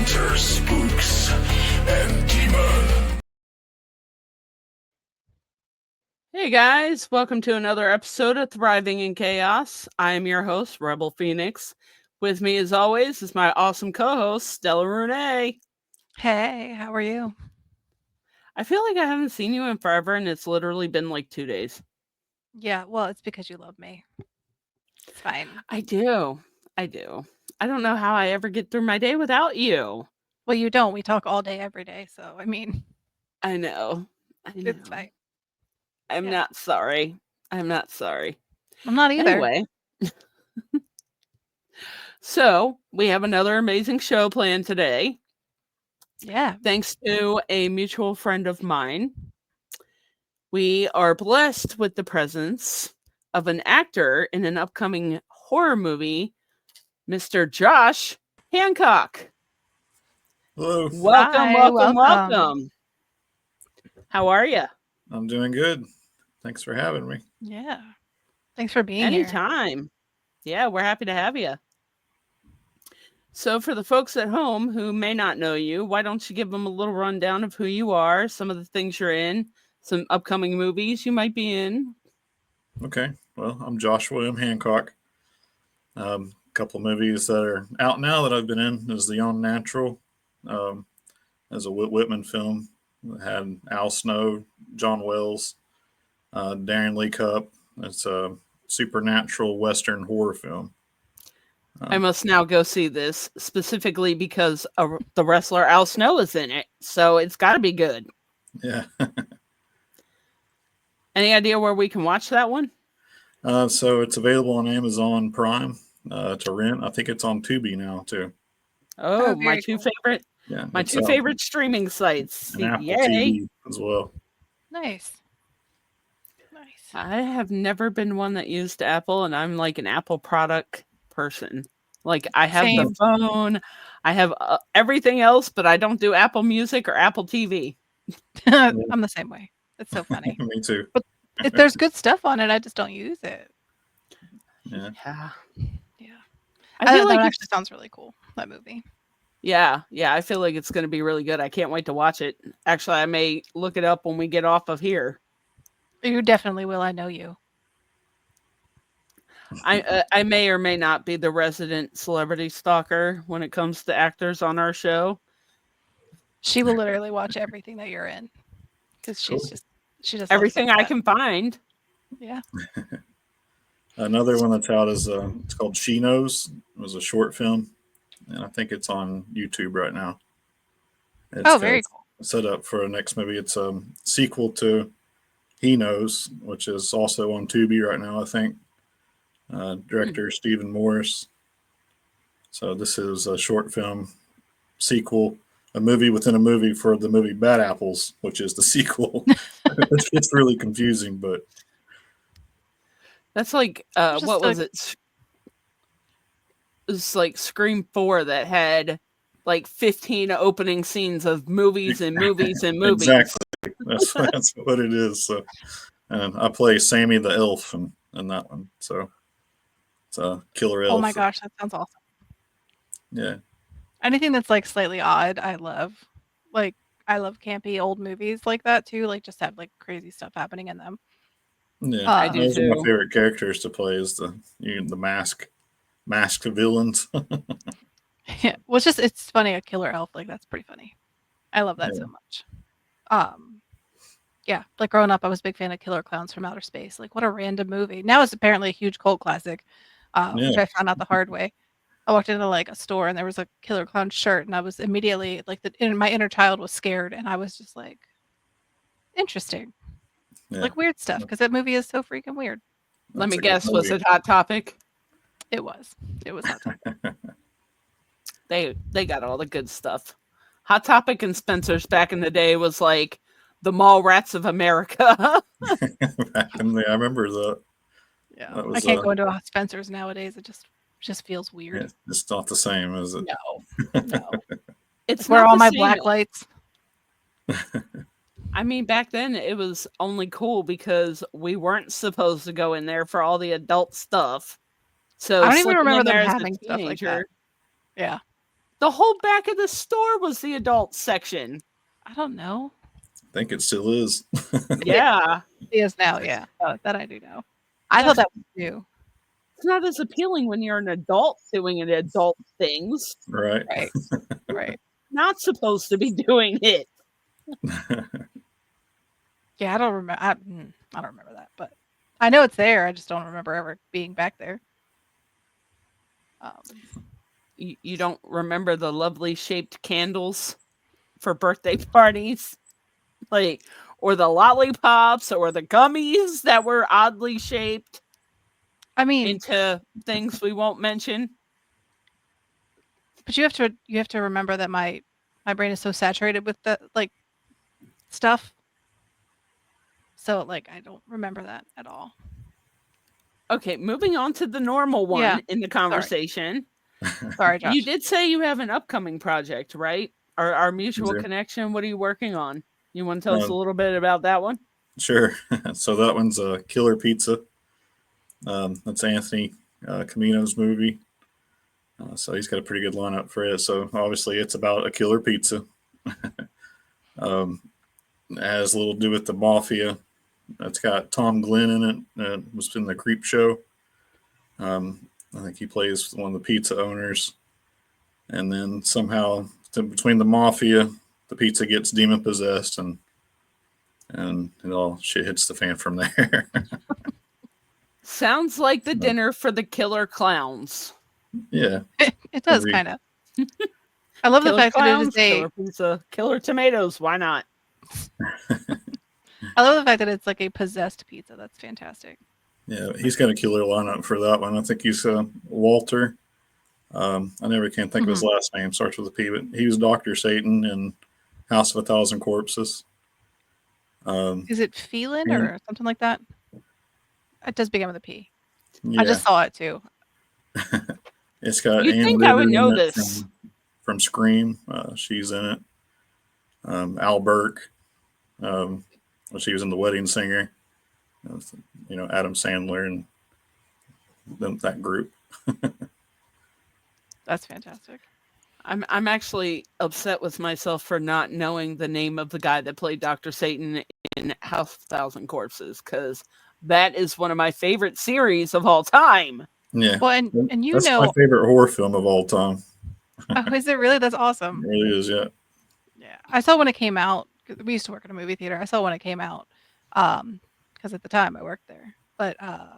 hunters, spooks, and demons. Hey guys, welcome to another episode of Thriving in Chaos. I am your host, Rebel Phoenix. With me, as always, is my awesome co-host, Stella Rune. Hey, how are you? I feel like I haven't seen you in forever, and it's literally been like 2 days. Yeah, well, it's because you love me. It's fine. I do. I don't know how I ever get through my day without you. Well, you don't. We talk all day, every day. So, I mean, I know. it's fine. I'm Yeah. not sorry. I'm not sorry. I'm not either. Anyway, so we have another amazing show planned today. Yeah. Thanks to a mutual friend of mine. We are blessed with the presence of an actor in an upcoming horror movie, Mr. Josh Hancock. Hello. Welcome, Hi, welcome. How are you? I'm doing good. Thanks for having me. Yeah. Thanks for being here. Anytime. Yeah, we're happy to have you. So, for the folks at home who may not know you, why don't you give them a little rundown of who you are, some of the things you're in, some upcoming movies you might be in? Okay. Well, I'm Josh William Hancock. A couple of movies that are out now that I've been in is The Unnatural, as a Whit Whitman film. It had Al Snow, John Wells, Darren Lee Cupp. It's a supernatural Western horror film. I must now go see this specifically because the wrestler Al Snow is in it. So it's got to be good. Yeah. Any idea where we can watch that one? So it's available on Amazon Prime to rent. I think it's on Tubi now too. Oh, very my two cool. favorite, Yeah, my it's two favorite streaming sites. and Apple Yay! TV as well. Nice. I have never been one that used Apple, and I'm like an Apple product person. Like I have the Same. phone, I have everything else, but I don't do Apple Music or Apple TV. I'm the same way. It's so funny. Me too. But if there's good stuff on it, I just don't use it. Yeah. Yeah. I feel that like actually sounds really cool, that movie. yeah, I feel like it's going to be really good. I can't wait to watch it. Actually, I may look it up when we get off of here. You definitely will. I know you. I may or may not be the resident celebrity stalker when it comes to actors on our show. She will literally watch everything that you're in because Cool. she just Everything loves I that. can find. Yeah. Another one that's out is it's called She Knows. It was a short film, and I think it's on YouTube right now. It's Very cool. set up for a next movie. It's a sequel to He Knows, which is also on Tubi right now, I think. Director Stephen Morris. So this is a short film sequel, a movie within a movie for the movie Bad Apples, which is the sequel. It's really confusing, but That's like Just what was like- it? It was like Scream 4 that had like 15 opening scenes of movies and movies and movies. exactly. That's what it is. So, and I play Sammy the Elf in that one. So it's a killer elf. Oh my gosh, that sounds awesome. Yeah. Anything that's like slightly odd, I love. Like I love campy old movies like that too. Like just have like crazy stuff happening in them. Yeah. I do Those are my too. favorite characters to play is the masked villains. Yeah. Well, it's funny a killer elf like that's pretty funny. I love that so much. Yeah, like growing up, I was a big fan of Killer Clowns from Outer Space. Like, what a random movie! Now it's apparently a huge cult classic, which Yeah. I found out the hard way. I walked into like a store and there was a Killer Clown shirt, and I was immediately like, my inner child was scared, and I was just like, interesting, Yeah. like weird stuff, because that movie is so freaking weird. Let me That's a good guess, was movie. it Hot Topic? It was not tough. They got all the good stuff. Hot Topic and Spencer's back in the day was like the mall rats of America. Back in the, I remember that. Yeah, That I was, can't go into a Spencer's nowadays. It just feels weird. Yeah, it's not the same, is it? No. It's Where not all the my same. black lights. I mean, back then it was only cool because we weren't supposed to go in there for all the adult stuff. So I don't even slipping remember in them there as a having stuff like that. teenager, Yeah. The whole back of the store was the adult section. I don't know. I think it still is. Yeah. He is now, yeah. That I do know. I thought that was new. It's not as appealing when you're an adult doing adult things. Right. Right. Right. Not supposed to be doing it. Yeah, I don't remember. I don't remember that, but I know it's there. I just don't remember ever being back there. You don't remember the lovely shaped candles for birthday parties? Like, or the lollipops or the gummies that were oddly shaped I mean, into things we won't mention. but you have to remember that my brain is so saturated with the like stuff. So like I don't remember that at all. Okay, moving on to the normal one Yeah, in the conversation. Sorry, Josh. You did say you have an upcoming project, right? Our mutual do. connection. What are you working on? You want to tell us a Um, little bit about that one? Sure. So that one's a Killer Pizza. That's Anthony Caimano's movie. So he's got a pretty good lineup for it. So obviously it's about a killer pizza. It has a little to do with the mafia. It's got Tom Glenn in it. Was in the Creep Show. I think he plays one of the pizza owners. And then somehow between the mafia, the pizza gets demon possessed, and it all shit hits the fan from there. Sounds like the dinner for the killer clowns. Yeah, It does Agreed. kind of. I love the Killer fact that it clowns, is a. killer pizza, killer tomatoes. Why not? I love the fact that it's like a possessed pizza. That's fantastic. yeah, he's got a killer lineup for that one. I think he's Walter. I never can think of his last name. Starts with a P, but he was Dr. Satan in House of a Thousand Corpses. Is it Phelan Yeah. or something like that? It does begin with a P. Yeah, I just saw it too. it's got You'd Ann think I would Ritter in know it this. from Scream. She's in it. Al Burke. She was in The Wedding Singer. Adam Sandler and that group. That's fantastic. I'm actually upset with myself for not knowing the name of the guy that played Dr. Satan in House of Thousand Corpses, because that is one of my favorite series of all time. Yeah. Well, and you That's know, my favorite horror film of all time. oh, is it really? That's awesome. It really is, yeah. Yeah, I saw when it came out. 'Cause we used to work in a movie theater. I saw when it came out, because at the time I worked there. But I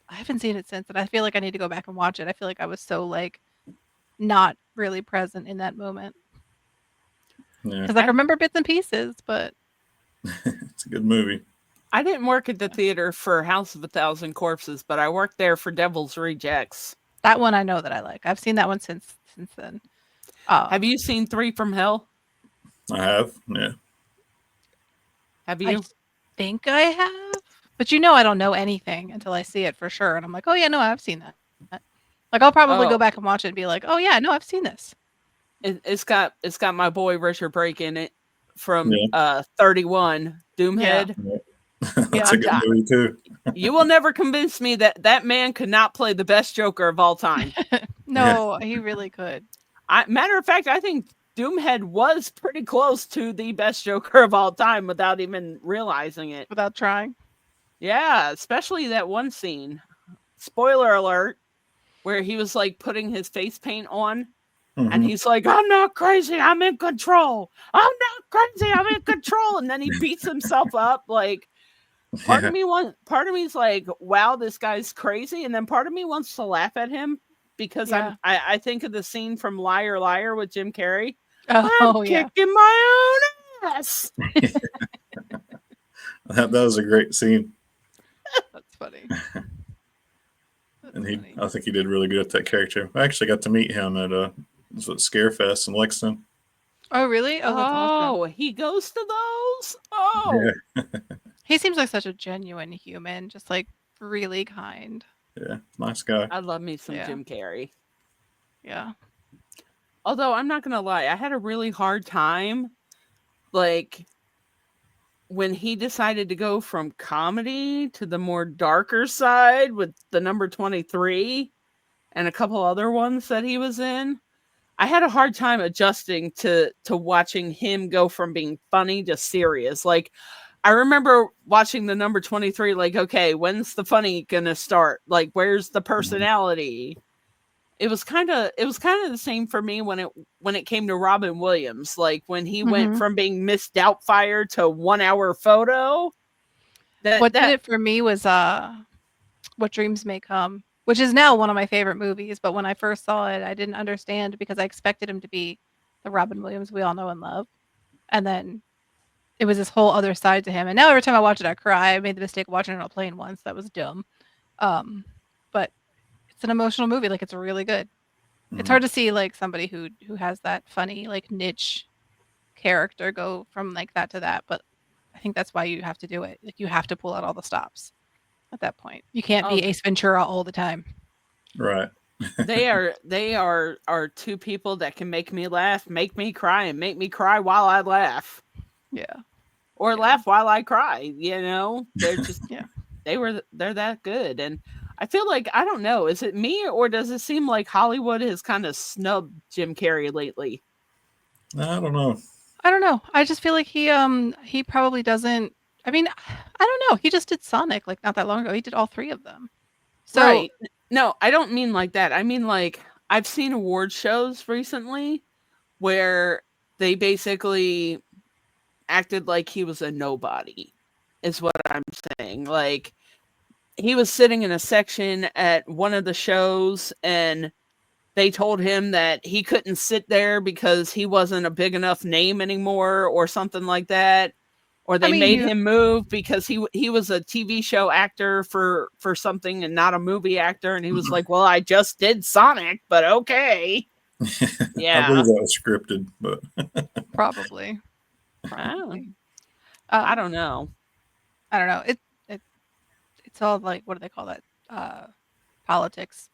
haven't seen it since, and I feel like I need to go back and watch it. I feel like I was so like not really present in that moment Yeah. because I remember bits and pieces, but It's a good movie. I didn't work at the theater for House of a Thousand Corpses, but I worked there for Devil's Rejects. that one I know that I like. I've seen that one since then. Have you seen Three from Hell? I have, yeah. Have I you? think I have, but I don't know anything until I see it for sure, and I'm like, oh yeah, no, I've seen that. Like I'll probably Oh. go back and watch it and be like, oh yeah, no, I've seen this. It's got my boy Richard Brake in it from Yeah. 31 Doomhead. That's a good movie too. You will never convince me that man could not play the best Joker of all time. No, he really could. Matter of fact, I think Doomhead was pretty close to the best Joker of all time without even realizing it. Without trying. Yeah, especially that one scene. Spoiler alert, where he was like putting his face paint on. And he's like, I'm not crazy. I'm in control. I'm not crazy. I'm in control. And then he beats himself up. Like, part of me's like, wow, this guy's crazy. And then part of me wants to laugh at him because I think of the scene from Liar Liar with Jim Carrey. Oh, I'm kicking my own ass. That was a great scene. That's funny. And I think he did really good at that character. I actually got to meet him at Scarefest in Lexington. Oh, really? Oh, that's awesome. He goes to those? Oh. Yeah. He seems like such a genuine human, just like really kind. Yeah, nice guy. I love me some Jim Carrey. Yeah. Although I'm not gonna lie, I had a really hard time, like when he decided to go from comedy to the more darker side with the number 23 and a couple other ones that he was in. I had a hard time adjusting to watching him go from being funny to serious. Like, I remember watching the number 23, like, okay, when's the funny gonna start? Like, where's the personality? It was kind of the same for me when it came to Robin Williams. Like, when he went Mhm. from being Miss Doubtfire to 1 hour photo. What did That it for me was What Dreams May Come, which is now one of my favorite movies. But when I first saw it, I didn't understand because I expected him to be the Robin Williams we all know and love, and then it was this whole other side to him. And now every time I watch it, I cry. I made the mistake of watching it on a plane once. That was dumb. Um, but it's an emotional movie. Like, it's really good. It's Mhm. hard to see like somebody who has that funny like niche character go from like that to that. But I think that's why you have to do it. Like, you have to pull out all the stops at that point. You can't oh, be Ace Ventura all the time. Right. they are two people that can make me laugh, make me cry, and make me cry while I laugh, Yeah. or Yeah. laugh while I cry. You know, they're just Yeah. they're that good. And I feel like, I don't know, is it me or does it seem like Hollywood has kind of snubbed Jim Carrey lately? I don't know. I don't know. I just feel like he probably doesn't. I mean, I don't know. He just did Sonic like not that long ago. He did all three of them. So Right. No, I don't mean like that. I mean, like, I've seen award shows recently where they basically acted like he was a nobody, is what I'm saying. Like, he was sitting in a section at one of the shows and they told him that he couldn't sit there because he wasn't a big enough name anymore or something like that, or I they mean, made you. him move because he was a TV show actor for something and not a movie actor, and he was like, "Well, I just did Sonic, but okay." I Yeah. believe that was scripted, but Probably. I don't, Probably. I Um, don't know. I don't know. It it's all like, what do they call that? Politics.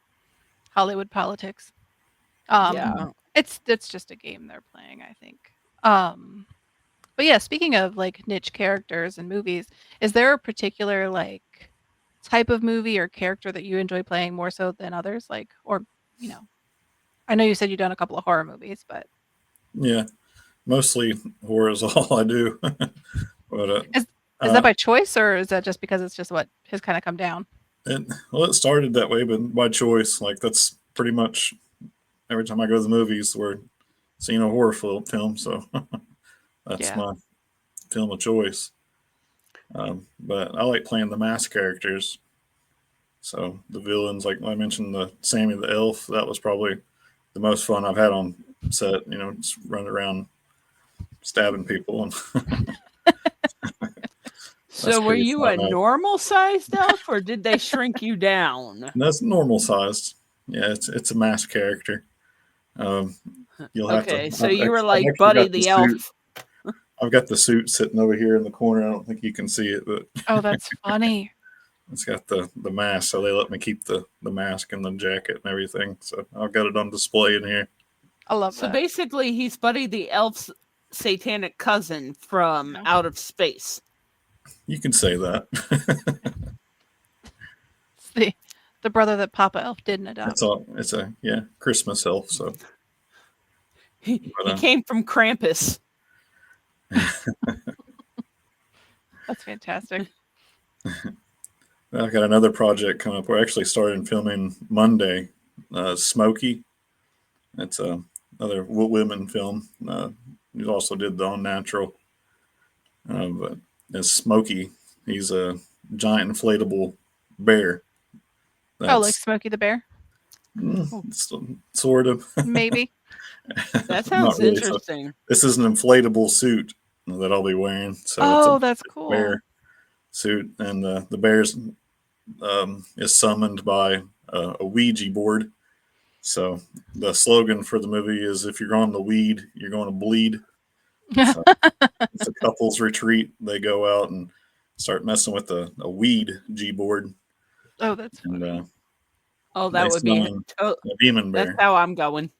Hollywood politics. Um, Yeah. it's just a game they're playing, I think. Um, but yeah, speaking of like niche characters and movies, is there a particular like type of movie or character that you enjoy playing more so than others? Like, or you know, I know you said you've done a couple of horror movies, but yeah, mostly horror is all I do. But is is that uh, by choice or is that just because it's just what has kind of come down? it started that way, but by choice. Like that's pretty much every time I go to the movies, we're seeing a horror film. So that's Yeah. my film of choice. But I like playing the mask characters. So the villains, like I mentioned, the Sammy the Elf, that was probably the most fun I've had on set. You know, just running around stabbing people, and that's So were pretty you a fun. normal sized elf or did they shrink you down? That's normal sized. Yeah, it's a mask character. Um, you'll have to. Okay, so you were I've like actually Buddy got the the suit. elf. I've got the suit sitting over here in the corner. I don't think you can see it, but Oh, that's funny. it's got the mask. So they let me keep the mask and the jacket and everything. So I've got it on display in here. I love So that. basically, he's Buddy the elf's satanic cousin from No, out of space. You can say that. it's the brother that Papa Elf didn't adopt. It's a Christmas elf. So, He but came from Krampus. That's fantastic. I've got another project coming up. We're actually starting filming Monday. Smokey. It's another women film. He also did the Unnatural. But it's Smokey. He's a giant inflatable bear. Oh, like That's Smokey the Bear? sort of. Maybe. That Not sounds really. So interesting. this is an inflatable suit that I'll be wearing. So it's a Oh, that's cool. bear suit, and the bear's is summoned by a Ouija board. So the slogan for the movie is "If you're on the weed, you're going to bleed." So it's a couples retreat. They go out and start messing with a weed G board, Oh, that's and funny. Oh, they that would be. summon a demon That's bear. how I'm going.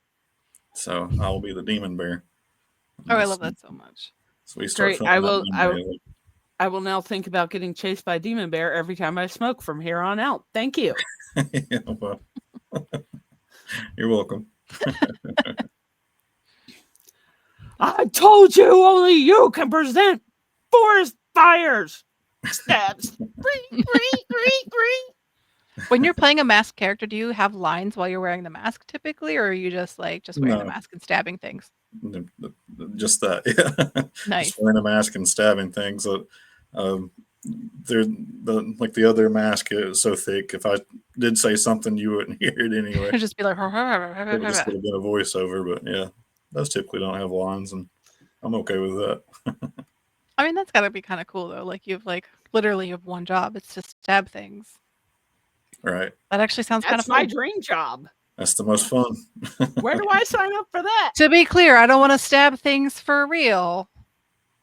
So I'll be the demon bear. Oh, I love that so much. So we start Great. filming that Monday. I will now think about getting chased by a demon bear every time I smoke from here on out. Thank you. Yeah, well, you're welcome. I told you only you can present forest fires. Stabs. When you're playing a masked character, do you have lines while you're wearing the mask typically, or are you just wearing the No. mask and stabbing things? Just that, yeah. Nice. Just wearing a mask and stabbing things. The other mask is so thick. If I did say something, you wouldn't hear it anyway. It'd just be like, It just would have been a voiceover, but yeah, those typically don't have lines, and I'm okay with that. I mean, that's gotta be kind of cool though. Like you've literally have one job. It's to stab things. Right. That actually sounds kind of That's my fun. dream job. That's the most fun. Where do I sign up for that? To be clear, I don't want to stab things for real.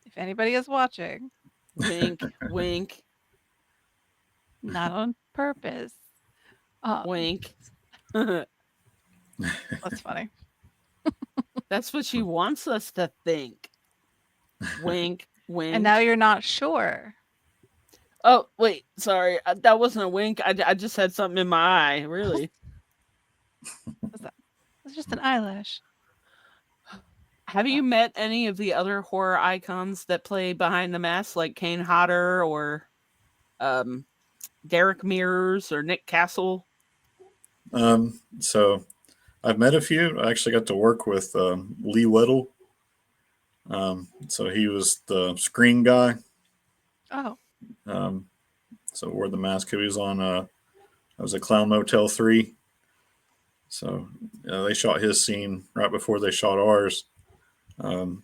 If anybody is watching, Wink, wink, not on purpose. wink. That's funny. That's what she wants us to think. Wink, wink. And now you're not sure. Oh, wait, sorry. That wasn't a wink. I just had something in my eye, really. What's that? It's just an eyelash. Have you met any of the other horror icons that play behind the mask, like Kane Hodder or Derek Mears or Nick Castle? So I've met a few. I actually got to work with Lee Weddle. So he was the screen guy. Oh, So wore the mask. He was on I was at Clown Motel 3. So they shot his scene right before they shot ours. On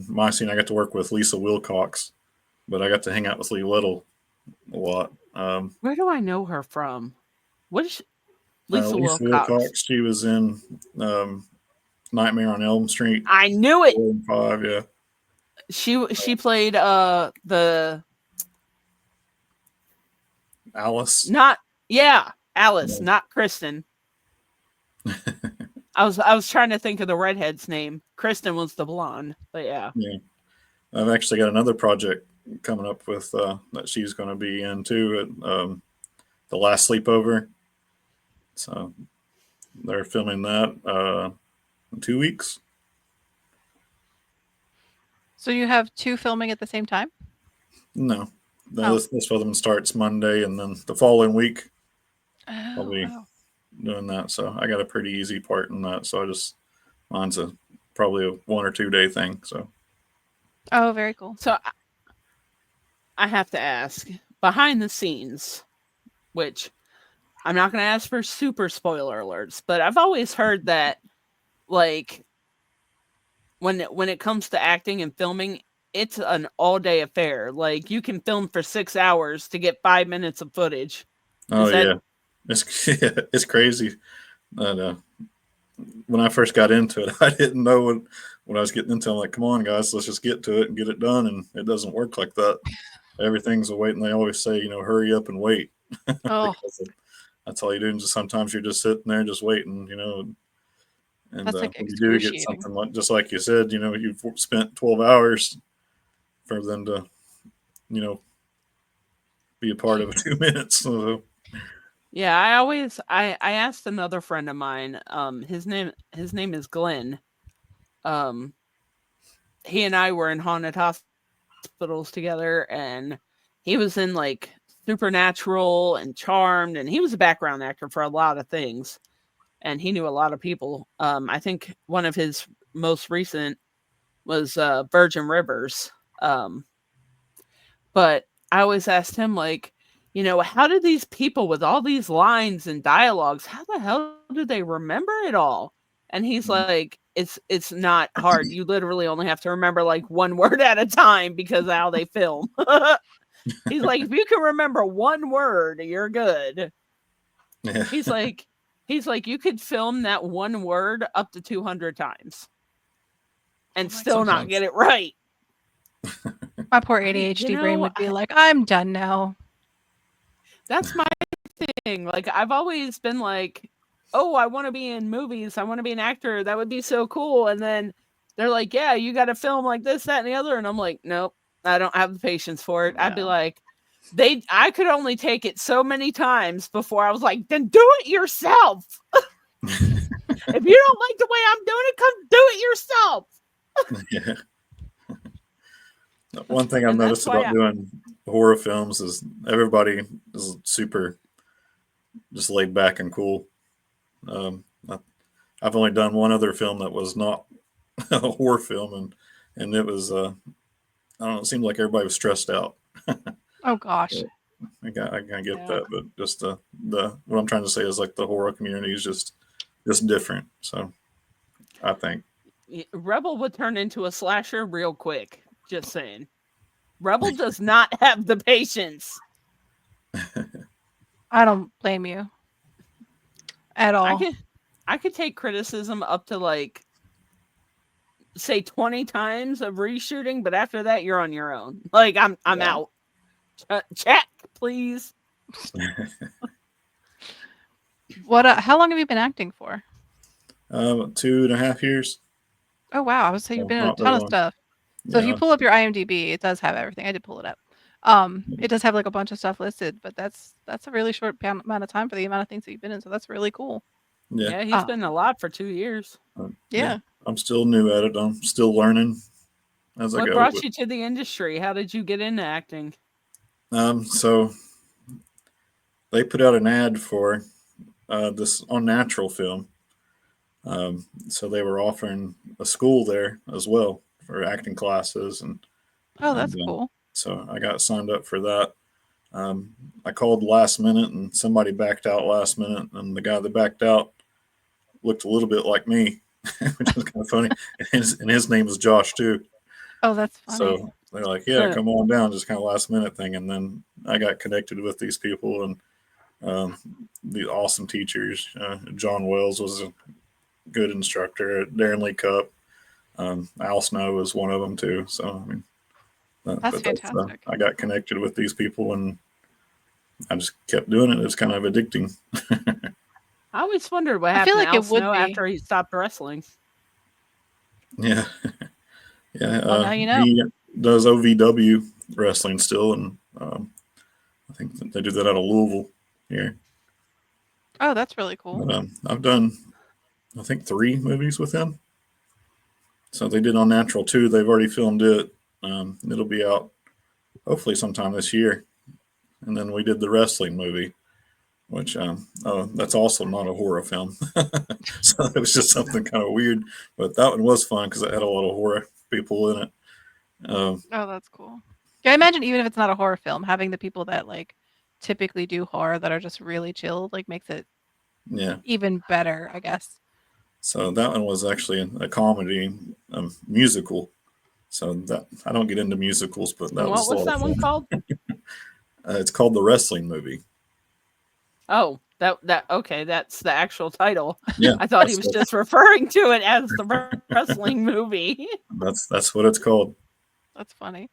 my scene, I got to work with Lisa Wilcox, but I got to hang out with Lee Weddle a lot. Where do I know her from? What is she? Lisa Wilcox. Wilcox. She was in Nightmare on Elm Street. I knew it. 4 and 5, yeah. She played the Alice. Alice, Yeah. not Kristen. I was trying to think of the redhead's name. Kristen was the blonde, but yeah. Yeah. I've actually got another project coming up with that she's going to be in too at The Last Sleepover. So they're filming that in 2 weeks. so you have two filming at the same time? No. Oh. This other one starts Monday, and then the following week I'll Oh, be wow. doing that. So I got a pretty easy part in that. So mine's probably a 1 or 2 day thing. So Oh, very cool. So I have to ask, behind the scenes, which I'm not going to ask for super spoiler alerts, but I've always heard that, like, when it comes to acting and filming, it's an all-day affair. Like, you can film for 6 hours to get 5 minutes of footage. yeah, it's crazy. And when I first got into it, I didn't know what I was getting into. I'm like, come on, guys, let's just get to it and get it done. And it doesn't work like that. Everything's a wait, and they always say, hurry up and wait. Oh, That's all you do. And sometimes you're just sitting there, just waiting, And That's, like, when you do get excruciating. something just like you said, you've spent 12 hours for them to, be a part of 2 minutes. So, Yeah, I asked another friend of mine, his name is Glenn. He and I were in haunted hospitals together, and he was in like Supernatural and Charmed, and he was a background actor for a lot of things, and he knew a lot of people. I think one of his most recent was Virgin Rivers. But I always asked him, like, how do these people with all these lines and dialogues, how the hell do they remember it all? And he's like, it's not hard. You literally only have to remember like one word at a time because of how they film. He's like, if you can remember one word, you're good. yeah. He's like, you could film that one word up to 200 times and still not get it right. my poor ADHD brain would be like, I'm done now. That's my thing. Like, I've always been like, oh, I want to be in movies. I want to be an actor. That would be so cool. And then they're like, yeah, you got to film like this, that, and the other. And I'm like, nope, I don't have the patience for it. I'd be like, I could only take it so many times before I was like, then do it yourself. If you don't like the way I'm doing it, come do it yourself. Yeah. One thing I've And that's noticed why about doing horror films is everybody is super just laid back and cool. I've only done one other film that was not a horror film, and it was I don't know. It seemed like everybody was stressed out. Oh gosh. I can get Yeah. that, but just the what I'm trying to say is like the horror community is just different. So I think Rebel would turn into a slasher real quick. Just saying. Rebel does not have the patience. I don't blame you at all. I could take criticism up to like say 20 times of reshooting, but after that you're on your own. Like I'm Yeah. out. Check, please. What? How long have you been acting for? 2.5 years. Oh wow, I would say you've been in a Not very ton of long. stuff. So if you Yeah, pull up your IMDb, it does have everything. I did pull it up. It does have like a bunch of stuff listed, but that's a really short amount of time for the amount of things that you've been in. So that's really cool. yeah, Yeah, he's been a lot for 2 years. Yeah. I'm still new at it. I'm still learning as I What go. brought you to the industry? How did you get into acting? So they put out an ad for this unnatural film. So they were offering a school there as well for acting classes, Oh, that's and cool. so I got signed up for that. I called last minute, and somebody backed out last minute, and the guy that backed out looked a little bit like me, which is kind of funny. And his name is Josh too. Oh, that's funny. So they're like, "Yeah, come on down," just kind of last minute thing. And then I got connected with these people and the awesome teachers. John Wells was a good instructor. Darren Lee Cup, Al Snow was one of them too. So I mean, That's fantastic. I got connected with these people and I just kept doing it. It's kind of addicting. I always wondered what I feel happened like to it would Al Snow be. after he stopped wrestling. Yeah, yeah. Well, now you know. He does OVW wrestling still, and I think that they do that out of Louisville here. Oh, that's really cool. But I've done, I think, 3 movies with him. So they did Unnatural 2. They've already filmed it. It'll be out hopefully sometime this year. And then we did the wrestling movie, which that's also not a horror film. So it was just something kind of weird. But that one was fun because it had a lot of horror people in it. Oh, that's cool. Yeah, I imagine even if it's not a horror film, having the people that like typically do horror that are just really chilled like makes it Yeah. even better, I guess. So that one was actually a comedy, musical. So that I don't get into musicals, but that And was what a was lot of that one fun. called? It's called The Wrestling Movie. Oh, that okay, that's the actual title. Yeah, I thought he was just referring to it as the wrestling movie. that's what it's called. That's funny.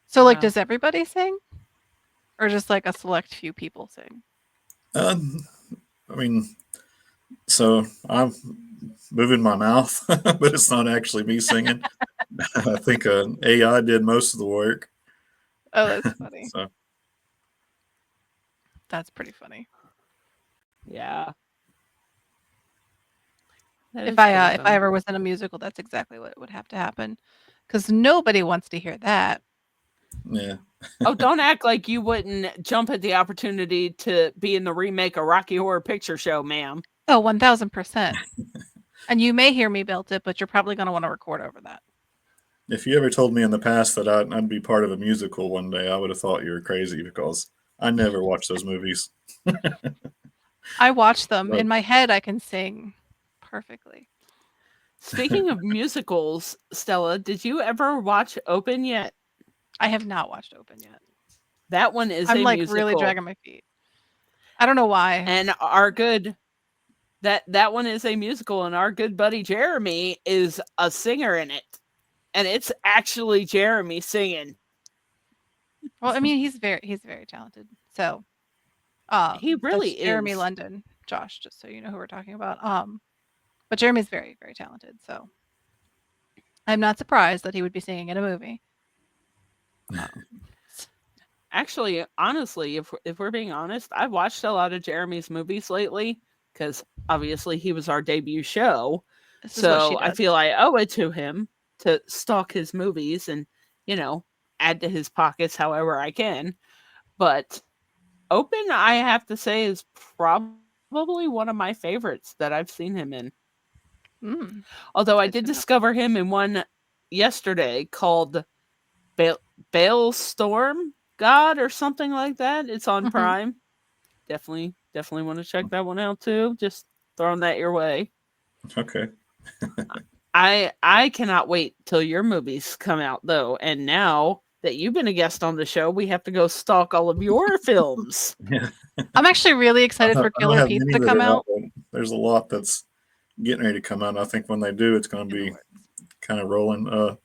So like Wow. does everybody sing? Or just like a select few people sing? I mean, so I'm moving my mouth, but it's not actually me singing. I think AI did most of the work. Oh, that's funny. So That's pretty funny. Yeah. That If is I pretty if I funny. ever was in a musical, that's exactly what would have to happen. Because nobody wants to hear that. yeah, Oh, don't act like you wouldn't jump at the opportunity to be in the remake of Rocky Horror Picture Show, ma'am. Oh, 1000%. And you may hear me belt it, but you're probably going to want to record over that. if you ever told me in the past that I'd be part of a musical one day, I would have thought you were crazy because I never watch those movies. I watch them. But In my head, I can sing perfectly. Speaking of musicals, Stella, did you ever watch Open yet? I have not watched Open yet. That one is I'm a like musical. really dragging my feet. I don't know why. And our good that one is a musical, and our good buddy Jeremy is a singer in it. And it's actually Jeremy singing. Well, I mean, he's very talented. So, He really that's Jeremy is. London, Josh, just so you know who we're talking about. But Jeremy's very, very talented. So, I'm not surprised that he would be singing in a movie. Actually, honestly, if we're being honest, I've watched a lot of Jeremy's movies lately because obviously he was our debut show. This is what she So I does. feel I owe it to him. to stalk his movies and, add to his pockets however I can. But Open, I have to say, is probably one of my favorites that I've seen him in. Mm, Although I good did to know. discover him in one yesterday called Bale Storm God or something like that. It's on Mhm. Prime. Definitely want to check that one out too. Just throwing that your way. Okay. I cannot wait till your movies come out though. And now that you've been a guest on the show, we have to go stalk all of your films. Yeah. I'm actually really I excited for don't Killer have Pizza many to that come are out. out. But there's a lot that's getting ready to come out. I think when they do, it's going to In the be works. kind of rolling. I'm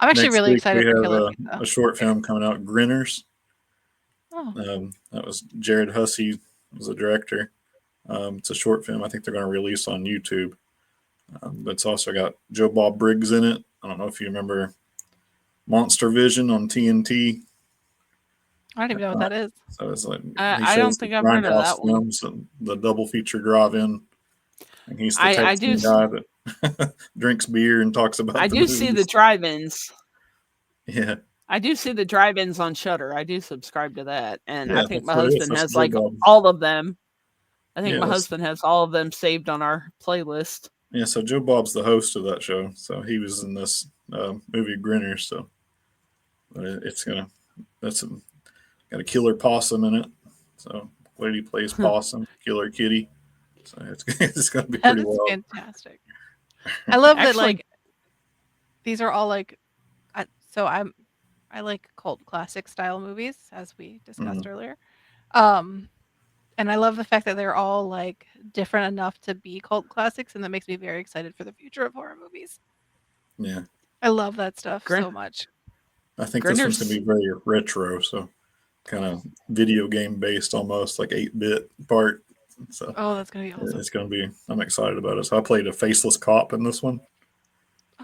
actually Next really week we excited for have Killer a Pizza. short film coming out, Grinners. Oh, That was Jared Hussey was the director. It's a short film. I think they're going to release on YouTube. But it's also got Joe Bob Briggs in it. I don't know if you remember Monster Vision on TNT. I don't even know what that is. So it's like he I don't shows the think I've heard of Grindhouse that one. films and the double feature drive-in. And he's the I do Texan guy that drinks beer and talks I about the do see the movies. drive-ins. Yeah, I do see the drive-ins on Shutter. I do subscribe to that, and I yeah, think that's my what it is. husband That's has Joe like Bob. all of them. I think Yeah, my husband has all of them saved on our playlist. yeah. So Joe Bob's the host of that show. So he was in this movie Grinners. So it's gonna got a killer possum in it. So lady plays possum, killer kitty. So it's gonna be That pretty is wild. fantastic. I love that. Actually, Like these are all like. So I like cult classic style movies, as we discussed Mhm. earlier. And I love the fact that they're all like different enough to be cult classics, and that makes me very excited for the future of horror movies. Yeah, I love that stuff Grin- so much. I think this one's gonna Grinner's be very retro. So kind of video game based, almost like 8-bit part. So Oh, that's gonna be awesome. it's gonna be. I'm excited about it. So I played a faceless cop in this one.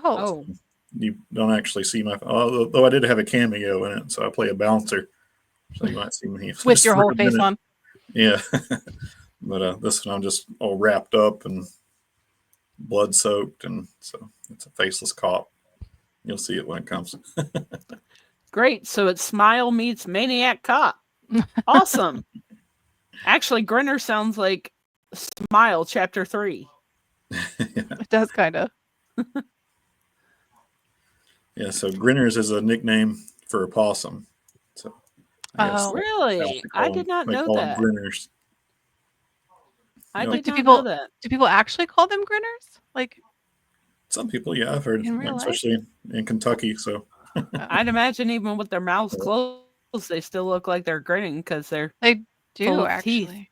Oh, oh, You don't actually see my, although I did have a cameo in it, so I play a bouncer. So you might see me with just your for whole a face minute. on. Yeah, but this one I'm just all wrapped up and blood soaked, and so it's a faceless cop. You'll see it when it comes. great. So it's Smile meets Maniac Cop. Awesome. Actually, Grinner sounds like Smile Chapter 3. It does kind of. Yeah, so Grinners is a nickname for a possum. So I guess Oh, Really? I did not they know call them that. Grinners. I You know, did like do not know people that. do people actually call them grinners? Like some people, yeah, I've heard, in real life? especially in Kentucky. So I'd imagine even with their mouths closed, they still look like they're grinning because they're They full do of teeth. actually.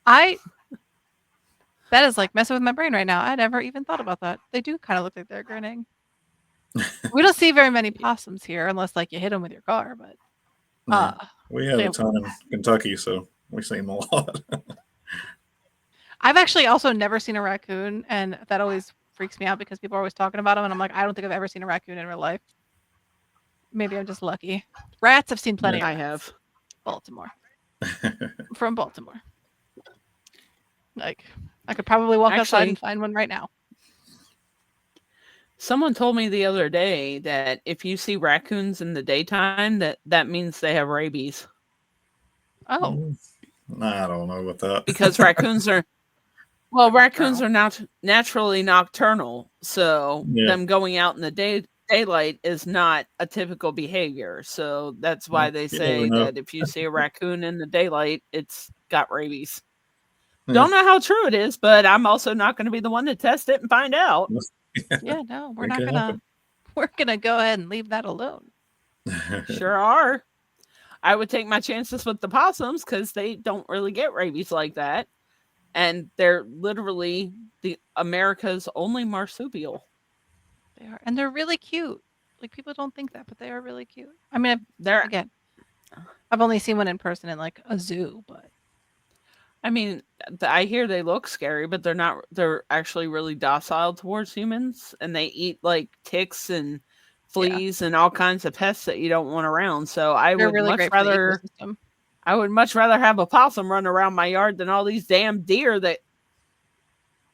I that is like messing with my brain right now. I never even thought about that. They do kind of look like they're grinning. We don't see very many possums here unless like you hit them with your car, but yeah, we have they- a ton in Kentucky, so we see them a lot. I've actually also never seen a raccoon, and that always freaks me out because people are always talking about them, and I'm like, I don't think I've ever seen a raccoon in real life. Maybe I'm just lucky. Rats, I've seen plenty I of rats. have. Baltimore. From Baltimore. Like, I could probably walk outside Actually, and find one right now. someone told me the other day that if you see raccoons in the daytime, that means they have rabies Oh, I don't know about that. because raccoons are raccoons are not naturally nocturnal, so Yeah. them going out in the daylight is not a typical behavior. So that's why Well, they you say never know. that if you see a raccoon in the daylight, it's got rabies. Yeah. Don't know how true it is, but I'm also not going to be the one to test it and find out. yeah, no, we're It not can gonna. We're gonna go ahead and leave that alone. happen. Sure are. I would take my chances with the possums because they don't really get rabies like that. And they're literally the America's only marsupial. They are, and they're really cute. Like people don't think that, but they are really cute. I mean, They're again, I've only seen one in person in like a zoo, but I mean, I hear they look scary, but they're not. They're actually really docile towards humans, and they eat like ticks and fleas and all kinds of pests that you don't want around. So they're really great for the ecosystem. I would much rather have a possum run around my yard than all these damn deer that,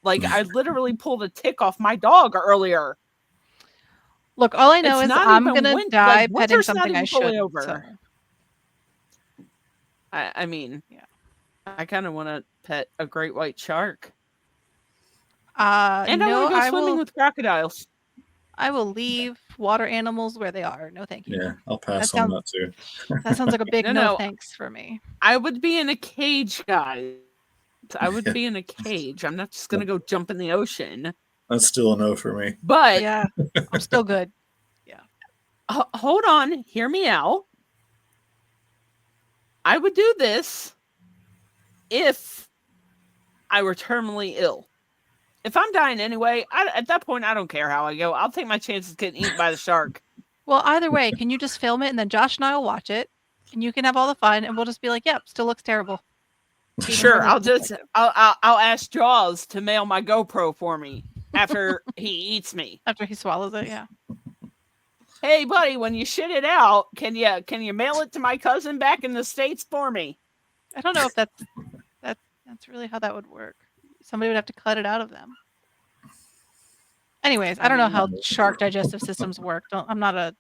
like, I literally pulled a tick off my dog earlier. Look, all I know It's is not I'm even gonna win- die like, petting winter's not something I even fully shouldn't. over. So. I mean, Yeah. I kind of want to pet a great white shark, No, and I want to go swimming with crocodiles. I will leave water animals where they are. No, thank you. Yeah, I'll pass That on sounds that too. that sounds like a big No. thanks for me. I would be in a cage, guys. I would be in a cage. I'm not just gonna go jump in the ocean. That's still a no for me. But Yeah, I'm still good. Yeah. hold on, hear me out. I would do this if I were terminally ill. If I'm dying anyway, at that point, I don't care how I go. I'll take my chances getting eaten by the shark. Well, either way, can you just film it and then Josh and I will watch it, and you can have all the fun, and we'll just be like, "Yep, still looks terrible." Even Sure, from his perspective. I'll ask Jaws to mail my GoPro for me after he eats me. After he swallows it, yeah. Hey, buddy, when you shit it out, can you mail it to my cousin back in the States for me? I don't know if that's really how that would work. Somebody would have to cut it out of them. Anyways, I don't know how shark digestive systems work. I'm not a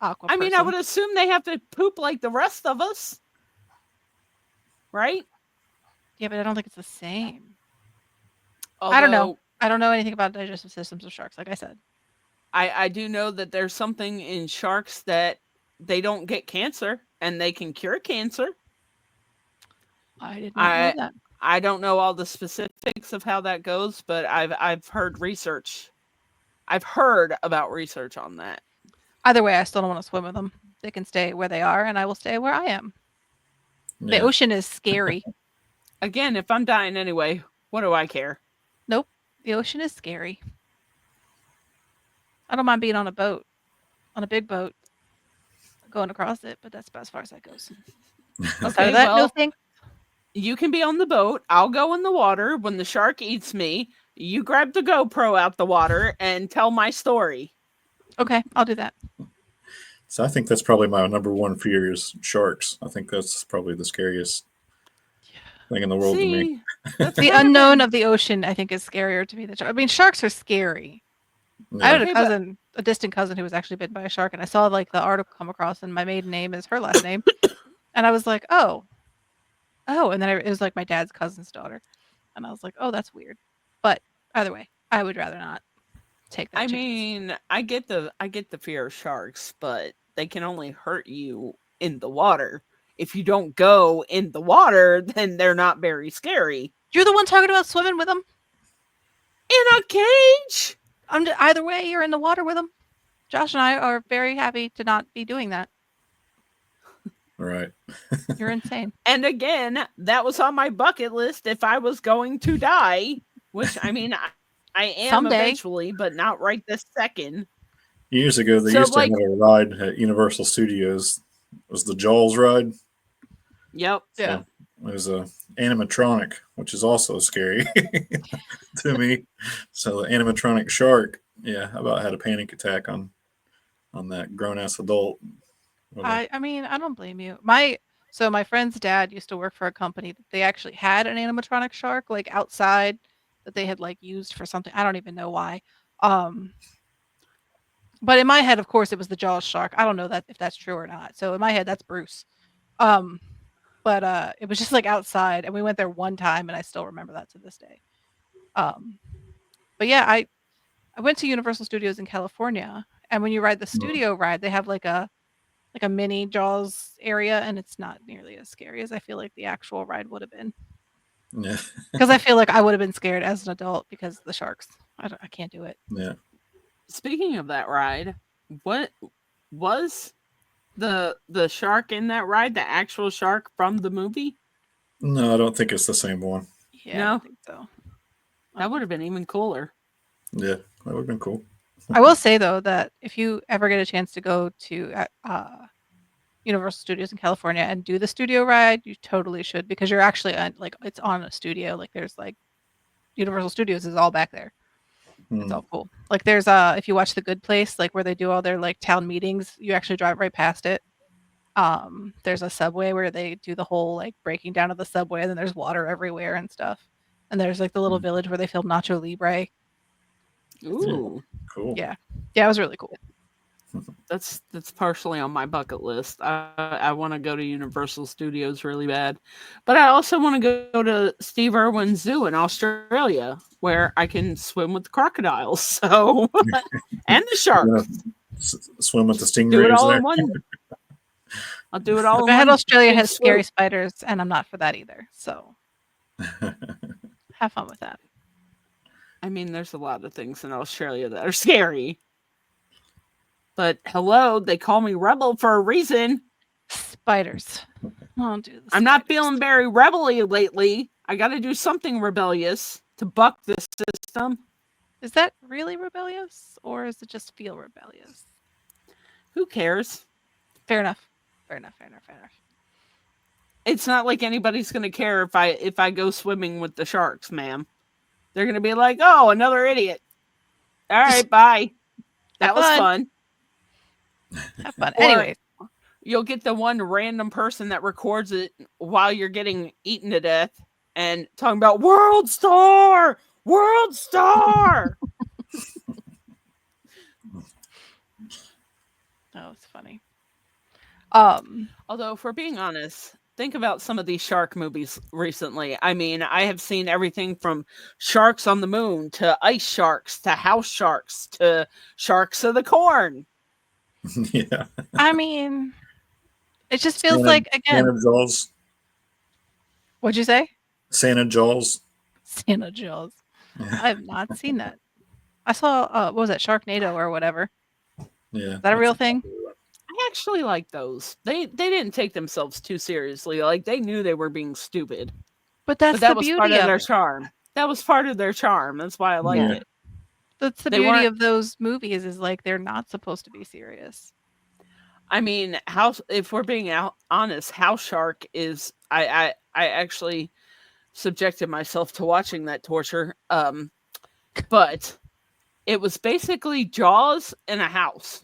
aqua I mean, person. I would assume they have to poop like the rest of us, right? Yeah, but I don't think it's the same. Although, I don't know. I don't know anything about digestive systems of sharks, like I said. I do know that there's something in sharks that they don't get cancer and they can cure cancer. I did not know that. I don't know all the specifics of how that goes, but I've heard research. I've heard about research on that. Either way, I still don't want to swim with them. They can stay where they are, and I will stay where I am. Yeah. The ocean is scary. Again, if I'm dying anyway, what do I care? Nope. The ocean is scary. I don't mind being on a boat, on a big boat, going across it, but that's about as far as that goes. Outside of that, no thanks. You can be on the boat. I'll go in the water. When the shark eats me, you grab the GoPro out the water and tell my story. Okay, I'll do that. So I think that's probably my number one fear is sharks. I think that's probably the scariest thing in the world to me. The unknown of the ocean, I think, is scarier to me than sharks. I mean, sharks are scary. Yeah. I had a cousin, a distant cousin, who was actually bitten by a shark, and I saw like the article come across, and my maiden name is her last name, and I was like, oh, and then it was like my dad's cousin's daughter, and I was like, oh, that's weird. But either way, I would rather not take that. I mean, I get the fear of sharks, but they can only hurt you in the water. If you don't go in the water, then they're not very scary. You're the one talking about swimming with them in a cage. Either way, you're in the water with them. Josh and I are very happy to not be doing that. Right. You're insane. And again, that was on my bucket list if I was going to die, which I mean, I am someday, eventually, but not right this second. Years ago, they used to have a ride at Universal Studios. It was the Jaws ride. Yep. So yeah. It was a animatronic, which is also scary to me. So the animatronic shark, yeah, I about had a panic attack on that grown-ass adult. I mean, I don't blame you. My friend's dad used to work for a company that they actually had an animatronic shark like outside that they had like used for something. I don't even know why. But in my head, of course, it was the Jaws shark. I don't know that if that's true or not. So in my head, that's Bruce. But it was just like outside, and we went there one time, and I still remember that to this day. But yeah, I went to Universal Studios in California, and when you ride the studio ride, they have like a mini Jaws area, and it's not nearly as scary as I feel like the actual ride would have been. Yeah. Because I feel like I would have been scared as an adult because of the sharks. I can't do it. Yeah. Speaking of that ride, what was the shark in that ride? The actual shark from the movie? No, I don't think it's the same one. Yeah, no? I don't think so. That would have been even cooler. Yeah, that would have been cool. I will say though that if you ever get a chance to go to Universal Studios in California and do the studio ride, you totally should, because you're actually like it's on a studio. Like there's like Universal Studios is all back there. It's all cool. Like there's if you watch The Good Place, like where they do all their like town meetings, you actually drive right past it. There's a subway where they do the whole like breaking down of the subway, and then there's water everywhere and stuff. And there's like the little village where they filmed Nacho Libre. Ooh, cool. Yeah, it was really cool. that's partially on my bucket list. I want to go to Universal Studios really bad, but I also want to go to Steve Irwin Zoo in Australia where I can swim with the crocodiles. So and the You're gonna sharks. swim with the Do it stingrays all there. in one. I'll do it all Look, in I heard one. Australia big has scary swoop. spiders, and I'm not for that either. So have fun with that. I mean, there's a lot of things in Australia that are scary. But hello, they call me rebel for a reason. Spiders. Oh, dude, the I'm not spiders. feeling very rebelly lately. I got to do something rebellious to buck this system. Is that really rebellious, or is it just feel rebellious? Who cares? Fair enough. Fair enough. Fair enough. Fair enough. It's not like anybody's going to care if I go swimming with the sharks, ma'am. They're going to be like, "Oh, another idiot." All right, bye. That was fun. Have fun. Or- Anyways, You'll get the one random person that records it while you're getting eaten to death and talking about World Star. that was funny. Although, if we're being honest, think about some of these shark movies recently. I mean, I have seen everything from Sharks on the Moon to Ice Sharks to House Sharks to Sharks of the Corn. Yeah. I mean, it just feels Santa- like, again, Santa Jaws. what'd you say? Santa Jaws. Santa Jaws. Yeah. I have not seen that. I saw, what was that, Sharknado or whatever. Yeah. Is that a real thing? I actually like those. They didn't take themselves too seriously. Like they knew they were being stupid. But that's But that the was beauty part of of their it. charm. That was part of their charm. That's why I liked Yeah. it. That's the They beauty weren't- of those movies is like they're not supposed to be serious. I mean, if we're being honest, House Shark is I actually subjected myself to watching that torture. But it was basically Jaws in a house.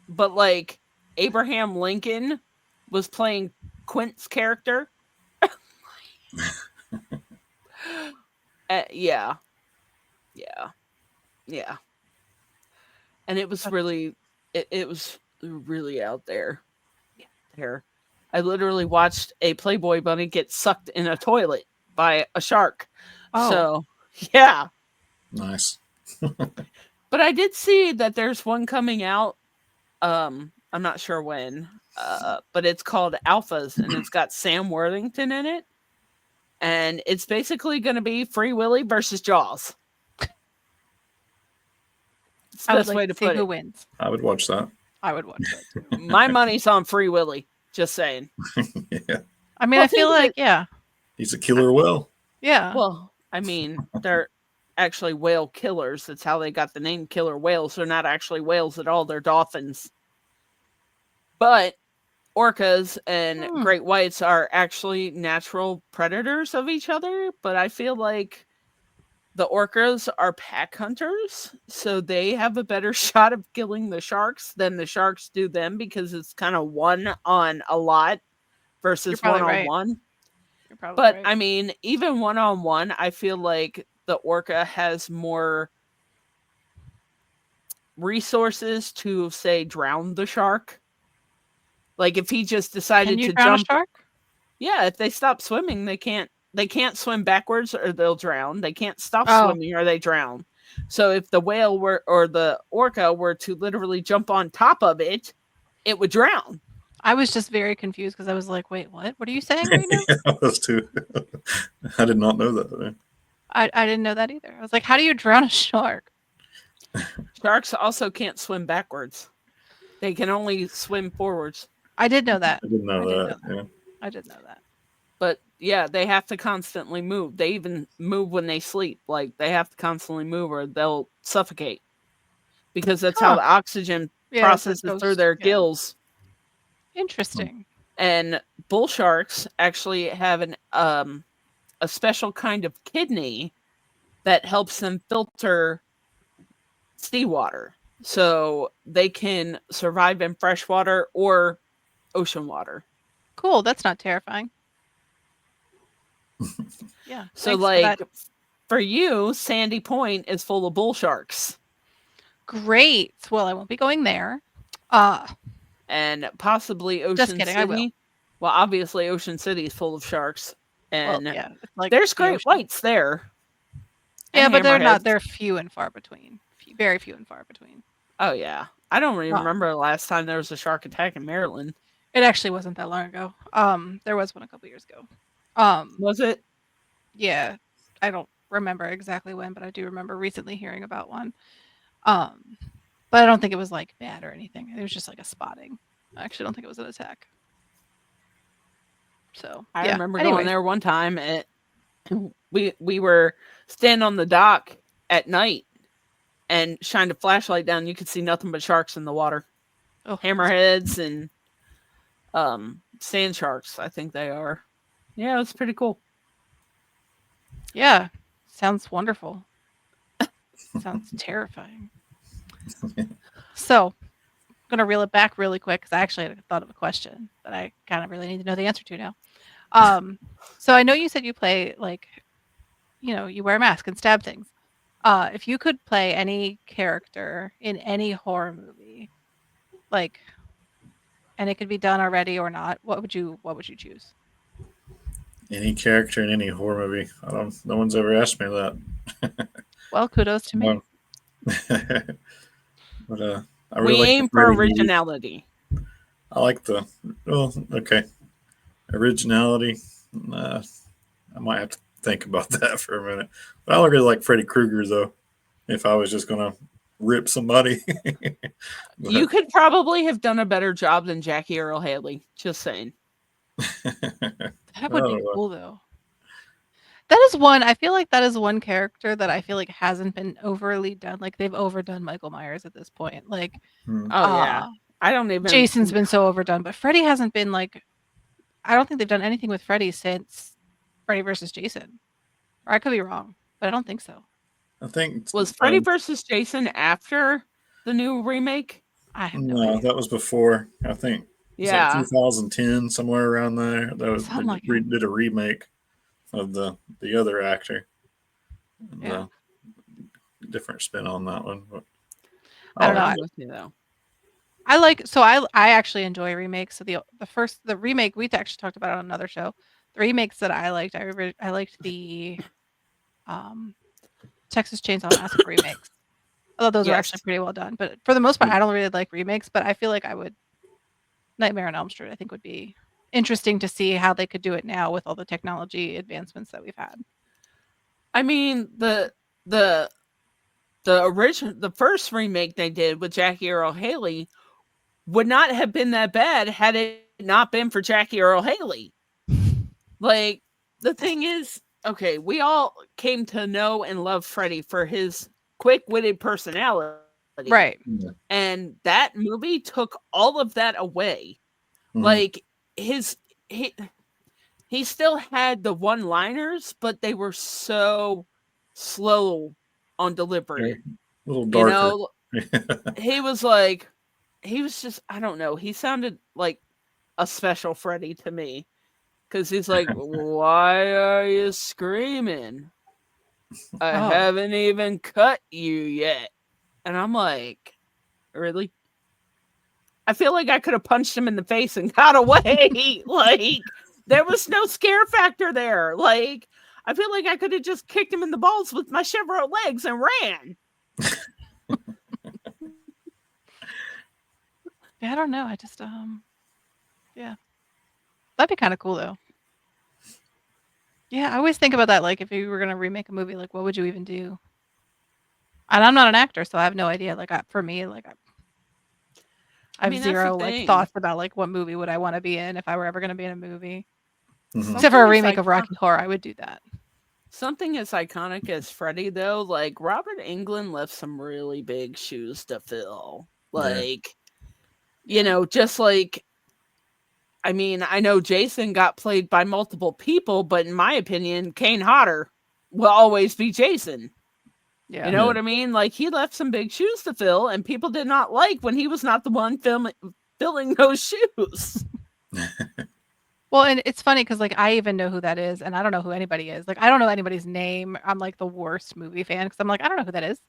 But like Abraham Lincoln was playing Quint's character. Yeah. And it was really it was really out there. There. I literally watched a Playboy bunny get sucked in a toilet by a shark. Oh. So, yeah. Nice. But I did see that there's one coming out. I'm not sure when. But it's called Alphas and it's got Sam Worthington in it. And it's basically going to be Free Willy versus Jaws. It's the I would best like way to to see put who it. wins. I would watch that. I would watch that too. My money's on Free Willy. Just saying. Yeah. I mean, Well, I feel think of like, it- yeah. He's a killer whale. Yeah. Well, I mean, they're actually whale killers. That's how they got the name killer whales. They're not actually whales at all. They're dolphins. But orcas and great whites are actually natural predators of each other. But I feel like the orcas are pack hunters. So they have a better shot of killing the sharks than the sharks do them because it's kind of one on a lot versus probably one on right. one. You're probably But right. I mean, even one on one, I feel like the orca has more resources to say drown the shark. Like if he just decided Can you to drown jump, a shark? yeah, if they stop swimming, they can't swim backwards or they'll drown. They can't stop Oh. swimming or they drown. So if the whale were or the orca were to literally jump on top of it, it would drown. I was just very confused because I was like, wait, what? What are you saying right now? Yeah, those two. I did not know that. I didn't know that either. I was like, how do you drown a shark? Sharks also can't swim backwards. They can only swim forwards. I did know that. I didn't know I did that. know Yeah. I did know that. But yeah, they have to constantly move. They even move when they sleep. Like they have to constantly move or they'll suffocate. Because that's how Huh. the oxygen Yeah, processes goes- through their yeah. gills. Interesting. And bull sharks actually have a special kind of kidney that helps them filter seawater. So they can survive in freshwater or ocean water. Cool. That's not terrifying. Yeah. So thanks for like that. for you, Sandy Point is full of bull sharks. Great. Well, I won't be going there. Uh, and possibly Just Ocean kidding, I will. City. Well, obviously Ocean City is full of sharks, well, and yeah, it's like there's the great ocean. whites there Yeah, and but they're not. hammerheads. They're few and far between. Very few and far between. Oh yeah, I don't even Um, remember the last time there was a shark attack in Maryland. it actually wasn't that long ago. There was one a couple years ago. Um, Was it? yeah, I don't remember exactly when, but I do remember recently hearing about one. Um, but I don't think it was like bad or anything. It was just like a spotting. I actually don't think it was an attack. So I yeah. remember going Anyway, there one time. We were standing on the dock at night and shined a flashlight down. You could see nothing but sharks in the water, oh, hammerheads and sand sharks. I think they are. Yeah, it was pretty cool. yeah, sounds wonderful. Sounds terrifying. So I'm gonna reel it back really quick because I actually had thought of a question that I kind of really need to know the answer to now. So I know you said you play like, you wear a mask and stab things. If you could play any character in any horror movie, like, and it could be done already or not, what would you choose? Any character in any horror movie. I don't. No one's ever asked me that. Well, kudos to me. No. But I really We like the aim for Freddy movies. originality. I like the. Well, okay. Originality. Uh, I might have to think about that for a minute. But I really like Freddy Krueger though. If I was just gonna rip somebody. You But, could probably have done a better job than Jackie Earl Haley. Just saying. That would be oh, cool though. That is one. I feel like that is one character that I feel like hasn't been overly done. Like they've overdone Michael Myers at this point. Like, hmm. Oh yeah. I don't even. Jason's been so overdone, but Freddy hasn't been like. I don't think they've done anything with Freddy since Freddy versus Jason. Or I could be wrong, but I don't think so. I think Was Freddy versus Jason after the new remake? I have no no, idea. that was before. I think it's like Yeah. 2010, somewhere around there. That was, Something like they that. did a remake of the other actor. Yeah. The different spin on that one. But I don't know. I'm with you though. I actually enjoy remakes. So the remake we actually talked about on another show. The remakes that I liked, I liked the um, Texas Chainsaw Massacre remakes. Although those are Yes. actually pretty well done. But for the most part, I don't really like remakes. But I feel like I would Nightmare on Elm Street. I think would be interesting to see how they could do it now with all the technology advancements that we've had. I mean the the first remake they did with Jackie Earl Haley would not have been that bad had it not been for Jackie Earl Haley. Like the thing is, okay, we all came to know and love Freddy for his quick-witted personality. Right. And that movie took all of that away. Mhm. Like he still had the one-liners, but they were so slow on delivery. a little You darker. know, he was just, I don't know. He sounded like a special Freddy to me because he's like, "Why are you screaming? I Oh. haven't even cut you yet." And I'm like, really? I feel like I could have punched him in the face and got away. Like, there was no scare factor there. Like, I feel like I could have just kicked him in the balls with my Chevrolet legs and ran. Yeah, I don't know. I just yeah. That'd be kind of cool though. Yeah, I always think about that. Like, if you were gonna remake a movie, like, what would you even do? And I'm not an actor, so I have no idea. Like, for me, like, I have mean, that's the zero like thing. thoughts about like what movie would I want to be in if I were ever gonna be in a movie. Mhm. Except for a Something as remake of Rocky Horror, I would do that. Something as iconic as Freddy, though, like Robert Englund left some really big shoes to fill. Like, you know, just like, I mean, I know Jason got played by multiple people, but in my opinion, Kane Hodder will always be Jason. Yeah. You know what I mean? Like, he left some big shoes to fill, and people did not like when he was not the one filling those shoes. Well, and it's funny because like I even know who that is, and I don't know who anybody is. Like I don't know anybody's name. I'm like the worst movie fan because I'm like I don't know who that is,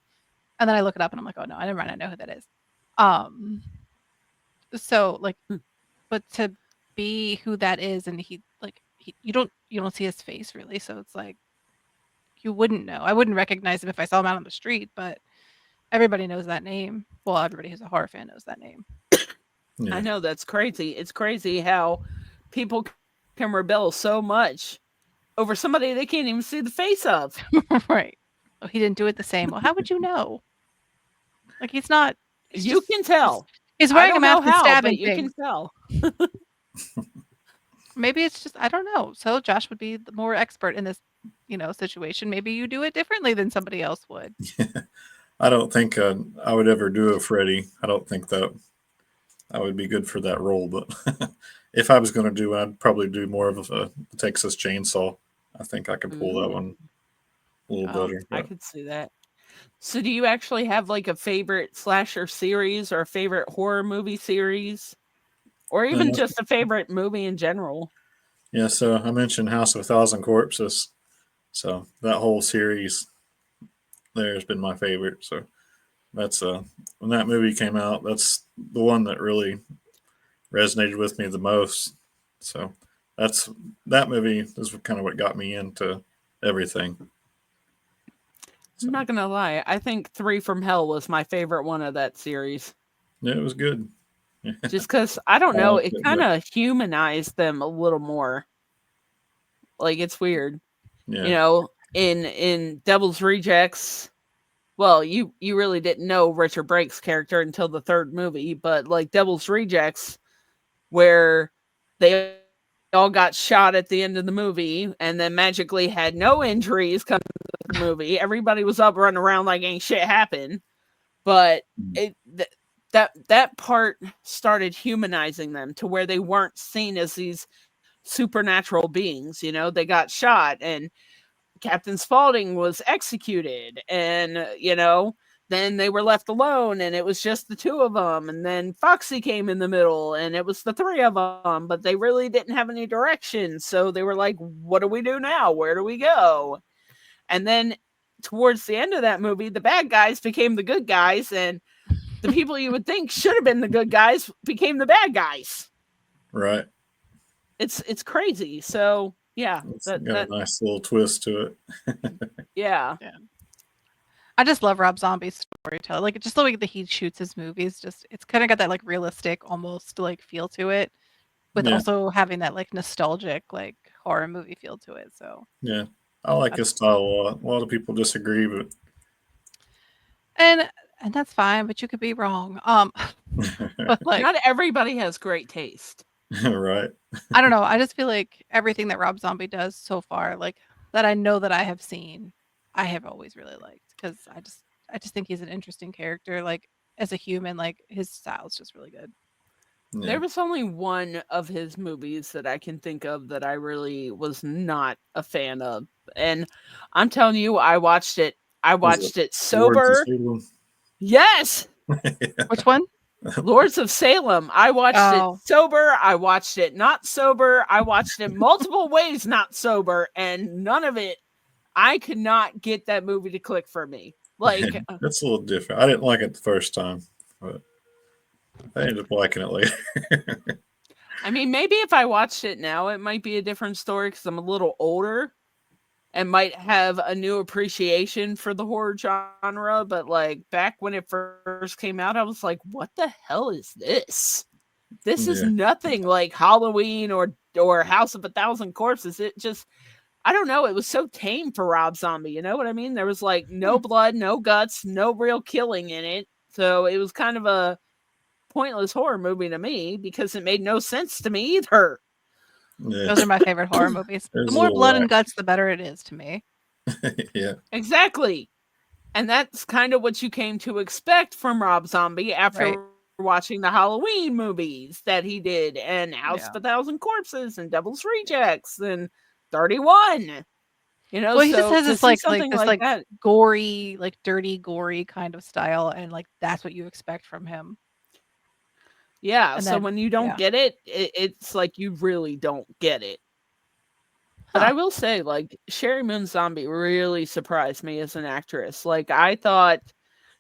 and then I look it up and I'm like, oh no, I never mind. I know who that is. So like, Hmm. but to be who that is, and you don't see his face really, so it's like you wouldn't know. I wouldn't recognize him if I saw him out on the street, but everybody knows that name. Well, everybody who's a horror fan knows that name. I Yeah. know that's crazy. It's crazy how people can rebel so much over somebody they can't even see the face of. Right. Oh, he didn't do it the same. Well, how would you know? Like he's not. He's You just. can tell. He's I wearing a don't know mask and how, but stabbing you can things. tell. Maybe it's just I don't know. So Josh would be the more expert in this, situation. Maybe you do it differently than somebody else would. I don't think I would ever do a Freddy. I don't think that I would be good for that role. But if I was going to do, I'd probably do more of a Texas Chainsaw. I think I could pull that Mm. one a little Oh, better. I But could see that. So, do you actually have like a favorite slasher series or a favorite horror movie series, or even uh, just a favorite movie in general? yeah, so I mentioned House of a Thousand Corpses. So that whole series there has been my favorite. So that's when that movie came out, that's the one that really resonated with me the most. So that's that movie is kind of what got me into everything. I'm So not gonna lie. I think Three from Hell was my favorite one of that series. yeah, it was good. I Just because I don't know, liked it it, kind but of humanized them a little more. Like it's weird, yeah, In Devil's Rejects. Well, you really didn't know Richard Brake's character until the third movie, but like Devil's Rejects, where they all got shot at the end of the movie and then magically had no injuries come to the movie. Everybody was up running around like ain't shit happened. But it that part started humanizing them to where they weren't seen as these supernatural beings. They got shot and Captain Spaulding was executed, and then they were left alone, and it was just the two of them, and then Foxy came in the middle, and it was the three of them, but they really didn't have any direction, so they were like, "What do we do now? Where do we go?" And then towards the end of that movie, the bad guys became the good guys, and the people you would think should have been the good guys became the bad guys. right. It's crazy. So yeah, It's that got a that nice little twist to it. yeah. Yeah. I just love Rob Zombie's storytelling. Like just the way that he shoots his movies, just it's kind of got that like realistic, almost like feel to it, with Yeah, also having that like nostalgic like horror movie feel to it. So yeah. I like his that's style a lot. A lot of people disagree, but and and that's fine, but you could be wrong. But like Not everybody has great taste. right. I don't know. I just feel like everything that Rob Zombie does so far, like that I know that I have seen, I have always really liked because I just think he's an interesting character. Like as a human, like his style's just really good. Yeah. There was only one of his movies that I can think of that I really was not a fan of. And I'm telling you, I watched it. I Was it watched it Lords of sober. Salem? Yes, Which one? Lords of Salem. I watched it Oh, sober. I watched it not sober. I watched it multiple ways not sober, and none of it. I could not get that movie to click for me. Like, That's a little different. I didn't like it the first time, but I ended up liking it later. I mean, maybe if I watched it now, it might be a different story because I'm a little older and might have a new appreciation for the horror genre. But like back when it first came out, I was like, what the hell is this? This is Yeah. nothing like Halloween or House of a Thousand Corpses. It just I don't know, it was so tame for Rob Zombie, you know what I mean? There was like hmm. no blood, no guts, no real killing in it. So it was kind of a pointless horror movie to me because it made no sense to me either. Yeah. Those are my favorite horror movies. The There's a more little blood and whack. guts, the better it is to me. Yeah. Exactly. And that's kind of what you came to expect from Rob Zombie Right. after watching the Halloween movies that he did, and House Yeah. of a Thousand Corpses, and Devil's Rejects, and 31. Well, he just So has to this see like something this like like that, gory, like dirty, gory kind of style, and like that's what you expect from him. yeah. And So then when you don't yeah, get it, it's like you really don't get it. But huh? I will say, like, Sherry Moon Zombie really surprised me as an actress. Like, I thought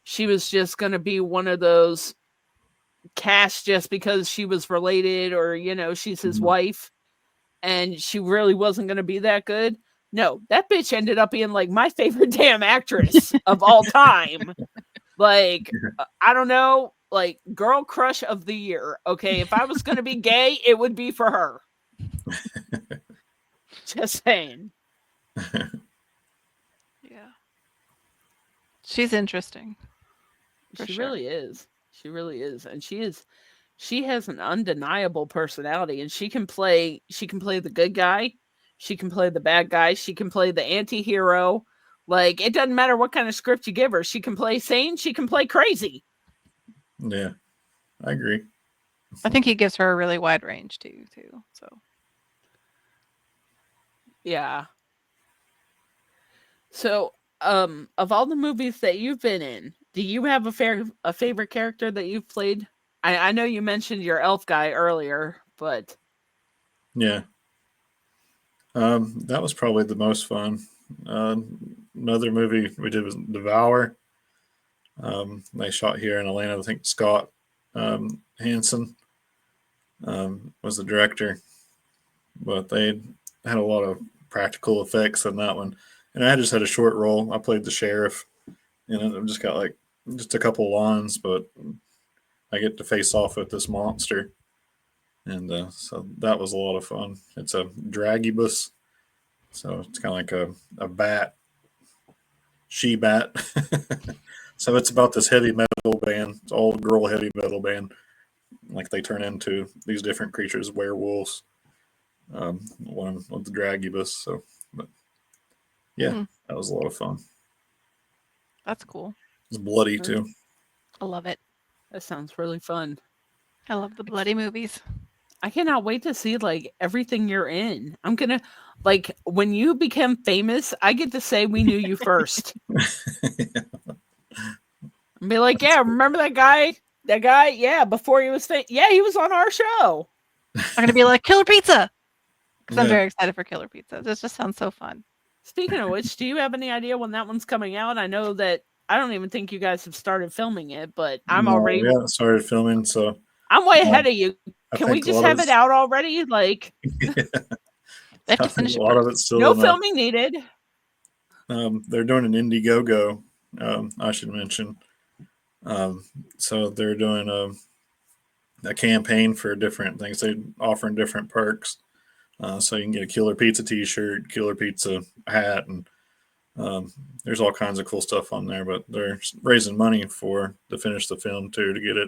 she was just going to be one of those cast just because she was related or, she's his wife and she really wasn't going to be that good. No, that bitch ended up being like my favorite damn actress of all time. Like, I don't know, like girl crush of the year. Okay. If I was going to be gay, it would be for her. Just saying. Yeah. She's interesting. She really is. She really is. And she has an undeniable personality and she can play the good guy. She can play the bad guy. She can play the anti-hero. Like, it doesn't matter what kind of script you give her. She can play sane. She can play crazy. Yeah, I agree. I think he gives her a really wide range too. So Yeah. So, of all the movies that you've been in, do you have a favorite character that you've played? I know you mentioned your elf guy earlier, but Yeah. That was probably the most fun. Another movie we did was Devour. They shot here in Atlanta. I think Scott Hansen was the director, but they had a lot of practical effects in that one. And I just had a short role. I played the sheriff, and I've just got like just a couple lines, but I get to face off with this monster, and so that was a lot of fun. It's a dragibus, so it's kind of like a bat, she bat. So it's about this heavy metal band. It's all girl heavy metal band. Like they turn into these different creatures, werewolves. One with the dragibus. So, but yeah, that was a lot of fun. that's cool. It's bloody too. I love it. that sounds really fun. I love the bloody movies. I cannot wait to see like everything you're in. I'm gonna like when you become famous, I get to say we knew you first. And be like, yeah, remember that guy? That guy, yeah, before he was yeah, he was on our show. I'm gonna be like Killer Pizza because I'm Yeah. very excited for Killer Pizza. This just sounds so fun. Speaking of which, do you have any idea when that one's coming out? I know that I don't even think you guys have started filming it, but I'm No, already we haven't started filming, so I'm way ahead of you. I Can we think a just lot have of it out already? Like, They have I to think finish a it lot of first. it's still no in filming needed. they're doing an Indiegogo. I should mention. So they're doing a campaign for different things. They're offering different perks. So you can get a Killer Pizza T-shirt, Killer Pizza hat, and there's all kinds of cool stuff on there. But they're raising money to finish the film too, to get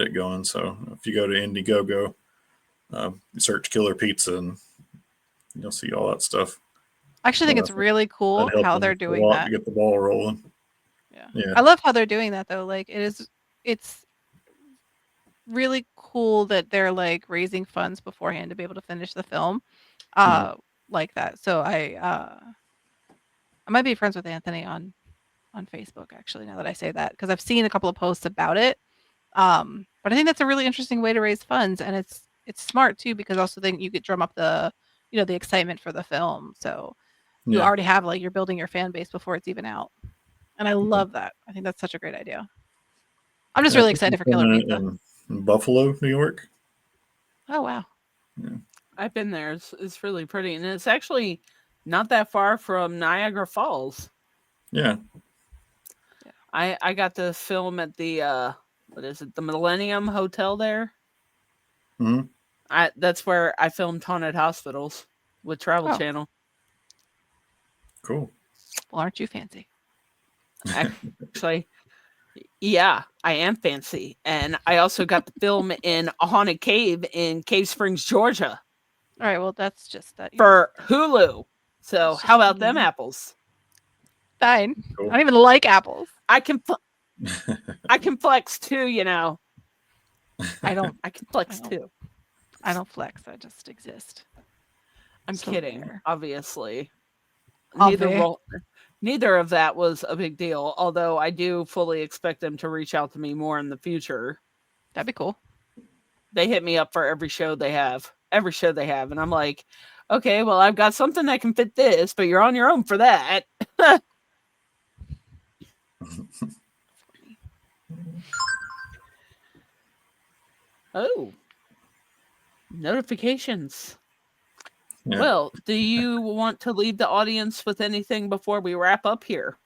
it going. So if you go to Indiegogo, search Killer Pizza, and you'll see all that stuff. I actually think So it's really cool that helped how them they're a doing lot that. to get the ball rolling. Yeah. I love how they're doing that though. Like it's really cool that they're like raising funds beforehand to be able to finish the film like that. So I might be friends with Anthony on Facebook actually, now that I say that, because I've seen a couple of posts about it. But I think that's a really interesting way to raise funds, and it's smart too, because also then you get drum up the the excitement for the film. So you Yeah. already have like you're building your fan base before it's even out. And I love that. I think that's such a great idea. I'm just Yeah, I really think excited it's for Killer in, Pizza. in Buffalo, New York. Oh wow. I've been there. It's really pretty, and it's actually not that far from Niagara Falls. Yeah. I got to film at the what is it, the Millennium Hotel there. Hmm. That's where I filmed Haunted Hospitals with Travel Oh. Channel. Cool. Well, aren't you fancy? Actually, yeah, I am fancy, and I also got to film in a haunted cave in Cave Springs, Georgia, All right. Well, that's just that. for Hulu. So It's how just about them Hulu. apples? Fine. Cool. I don't even like apples. I can flex too, you know. I don't. I can flex I don't- too. I don't flex. I just exist. I'm So kidding, there. obviously. Obvi. Neither of that was a big deal, although I do fully expect them to reach out to me more in the future. That'd be cool. They hit me up for every show they have, and I'm like, okay, well, I've got something that can fit this, but you're on your own for that. Oh, notifications. Yeah. Well, do you want to leave the audience with anything before we wrap up here?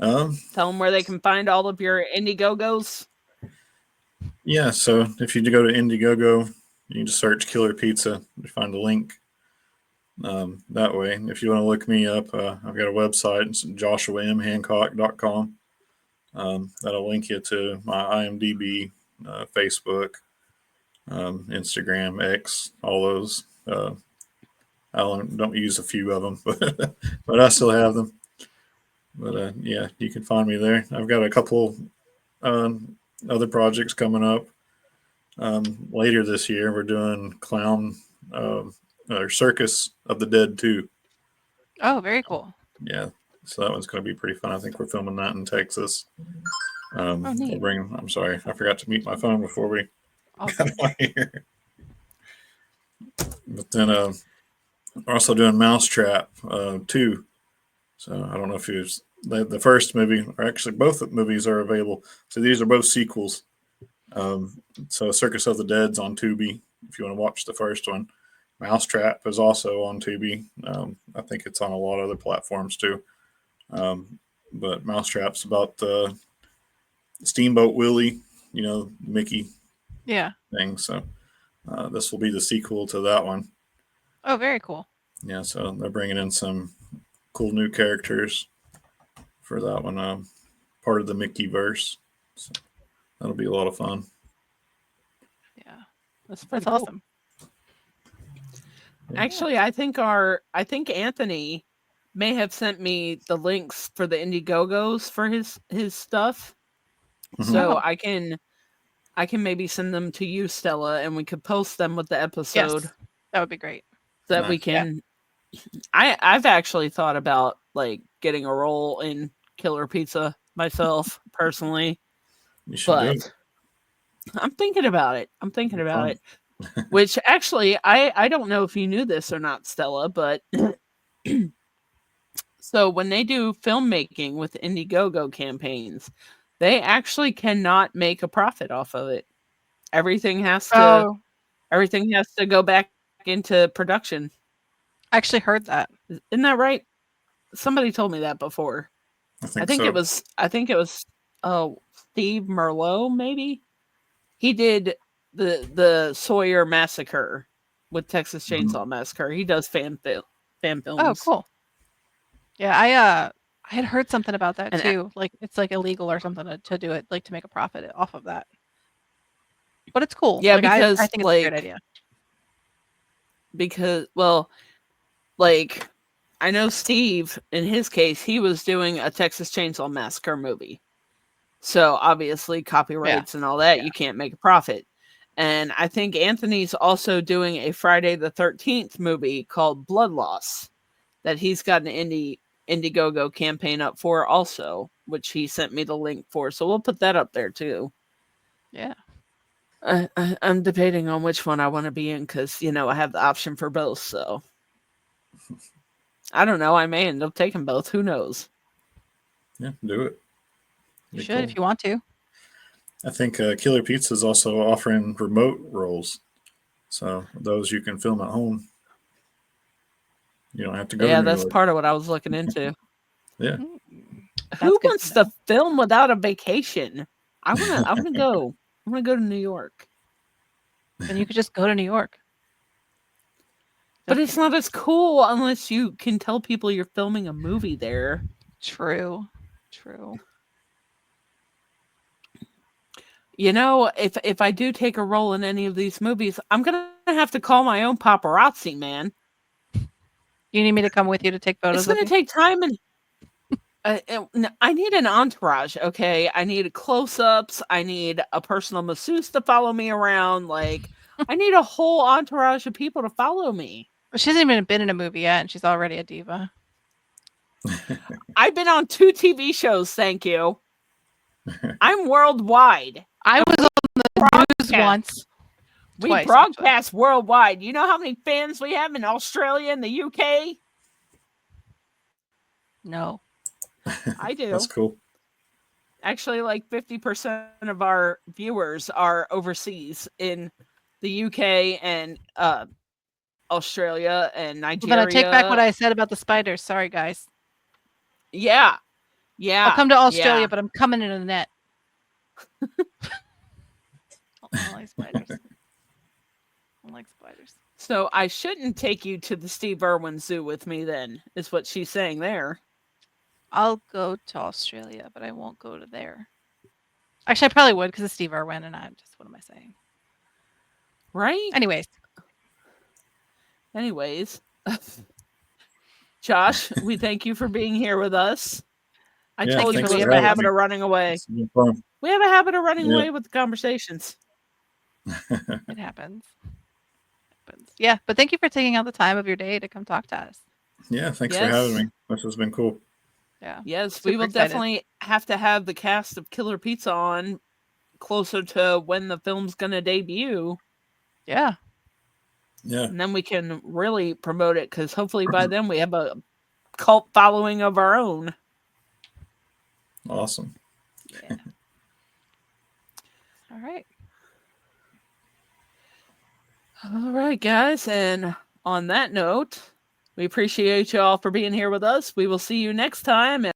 Um, Tell them where they can find all of your Indiegogos. yeah, so if you go to Indiegogo, you can just search Killer Pizza to find a link. That way, if you want to look me up, I've got a website. It's joshuamhancock.com. That'll link you to my IMDb, Facebook, Instagram, X, all those. I don't use a few of them, but I still have them. But yeah, you can find me there. I've got a couple other projects coming up later this year. We're doing Clown or Circus of the Dead 2. Oh, very cool. Yeah, so that one's going to be pretty fun. I think we're filming that in Texas. Oh, neat. I'm sorry, I forgot to mute my phone before we All got good. on here. But then we're also doing Mousetrap 2. So I don't know if you the first movie, or actually both movies are available. So these are both sequels. So Circus of the Dead's on Tubi if you want to watch the first one. Mousetrap is also on Tubi. I think it's on a lot of other platforms too. But Mousetrap's about Steamboat Willie, Mickey Yeah. thing. So this will be the sequel to that one. Oh, very cool. Yeah, so they're bringing in some cool new characters for that one. Part of the Mickey verse. So that'll be a lot of fun. Yeah. That's That's cool. awesome. Actually, I think Anthony may have sent me the links for the Indiegogos for his stuff. Mm-hmm. So Oh. I can maybe send them to you, Stella, and we could post them with the episode. Yes. That would be great. So that we Nice. can I've actually thought about like getting a role in Killer Pizza myself personally. You should do it. But I'm thinking about it. Fun. Which actually I don't know if you knew this or not, Stella, but so when they do filmmaking with Indiegogo campaigns, they actually cannot make a profit off of it. Everything has to go back into production. I actually heard that. Isn't that right? Somebody told me that before. I think I think it was Steve Merlot, maybe. He did the Sawyer Massacre with Texas Chainsaw Massacre. He does fan films. Oh, cool. Yeah, I had heard something about that And too. Like it's like illegal or something to do it, like to make a profit off of that. But it's cool. Yeah, like, because I think it's a great idea. Because like I know Steve, in his case, he was doing a Texas Chainsaw Massacre movie. So obviously copyrights and all that, you can't make a profit. And I think Anthony's also doing a Friday the 13th movie called Blood Loss that he's got an Indiegogo campaign up for also, which he sent me the link for. So we'll put that up there too. Yeah. I'm debating on which one I want to be in because, I have the option for both. So I don't know. I may end up taking both. Who knows? Yeah, do it. You should if you want to. I think Killer Pizza is also offering remote roles. So those you can film at home. You don't have to go to New that's York. part of what I was looking into. Yeah. Who wants to film without a vacation? I want to go. I want to go to New York. And you could just go to New York. But it's not as cool unless you can tell people you're filming a movie there. True. If I do take a role in any of these movies, I'm going to have to call my own paparazzi, man. You need me to come with you to take photos? It's going to take time and I need an entourage, okay? I need close-ups. I need a personal masseuse to follow me around. Like, I need a whole entourage of people to follow me. Well, she hasn't even been in a movie yet, and she's already a diva. I've been on 2 TV shows, thank you. I'm worldwide. I was on the news once. We broadcast worldwide. You know how many fans we have in Australia and the UK? No. I do. That's cool. Actually, like 50% of our viewers are overseas in the UK and Australia and Well, then I take back what Nigeria. I said about the spiders. Sorry, guys. Yeah. I'll Yeah. come to Australia, Yeah. but I'm coming in a net. I don't like spiders. I don't like spiders. So I shouldn't take you to the Steve Irwin Zoo with me then, is what she's saying there. I'll go to Australia, but I won't go to there. Actually, I probably would because of Steve Irwin, and I'm just, what am I saying? Right? Anyways, Josh, we thank you for being here with us. I Yeah, told you thanks we for have a having habit me. of running away. It's been fun. We have a habit of running Yeah. away with the conversations. it happens. Yeah, but thank you for taking out the time of your day to come talk to us. Yeah, thanks for having me. This has been cool. Yeah. Yes, we Super will excited. definitely have to have the cast of Killer Pizza on closer to when the film's going to debut. Yeah. Yeah, And then we can really promote it because hopefully by then we have a cult following of our own. awesome. Yeah. All right. All right, guys. And on that note, we appreciate you all for being here with us. We will see you next time.